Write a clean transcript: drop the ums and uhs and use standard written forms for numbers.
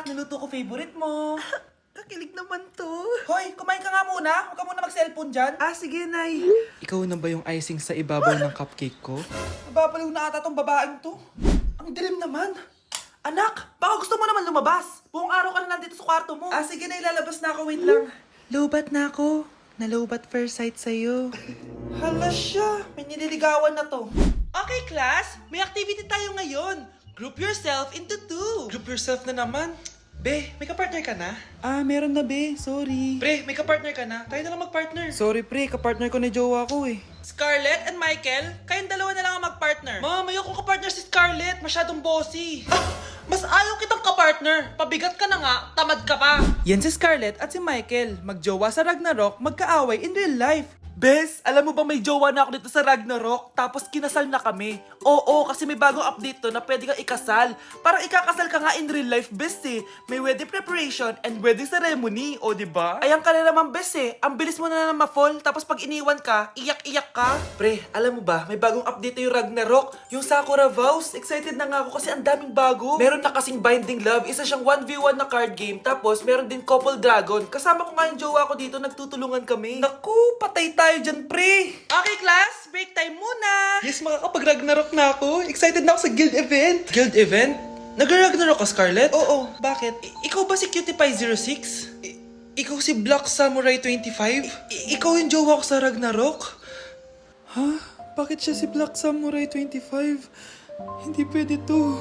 anak, niluto ko favorite mo. Kakilig naman to. Hoy, kumain ka nga muna. Huwag ka muna mag-cellphone dyan. Sige, Nay. Ikaw na ba yung icing sa ibabaw ng cupcake ko? Nababaliw na ata tong babaeng to. Ang dilim naman. Anak, baka gusto mo naman lumabas. Buong araw ka na nandito sa kwarto mo. Sige, Nay. Lalabas na ako. Wait lang. Lobat na ako. Nalobat first sight sa'yo. Hala siya, may nililigawan na to. Okay, class, may activity tayo ngayon. Group yourself into two. Group yourself na naman. Be, may kapartner ka na? Meron na, be. Sorry. Pre, may kapartner ka na? Tayo na lang magpartner. Sorry, pre. Kapartner ko ni jowa ko eh. Scarlett and Michael, kayong dalawa na lang ang mag-partner. Ma'am, ayoko kapartner si Scarlett. Masyadong bossy. Mas ayaw kitang kapartner. Pabigat ka na nga, tamad ka pa. Yan si Scarlett at si Michael. Magjowa sa Ragnarok, magkaaway in real life. Bes, alam mo ba may jowa na ako dito sa Ragnarok? Tapos kinasal na kami. Oo, kasi may bagong update to na pwede kang ikasal. Parang ikakasal ka nga in real life, bes eh. May wedding preparation and wedding ceremony, o diba? Ayan ka na naman, bes eh. Ang bilis mo na ma-fall, tapos pag iniwan ka, iyak-iyak ka. Pre, alam mo ba, may bagong update yung Ragnarok. Yung Sakura Vows. Excited na nga ako kasi ang daming bago. Meron na kasing Binding Love, isa siyang 1v1 na card game. Tapos meron din Couple Dragon. Kasama ko nga yung jowa ko dito, nagtutulungan kami. Naku, patay tayo dyan, pre. Okay, class, break time muna. Yes, makakapag-Ragnarok na ako. Excited na ako sa guild event. Guild event? Nag-Ragnarok ka, Scarlett? Oo, bakit? Ikaw ba si Cutie Pie 06? Ikaw si Black Samurai 25? Ikaw yung jowa ko sa Ragnarok? Ha? Bakit siya si Black Samurai 25? Hindi pwede to.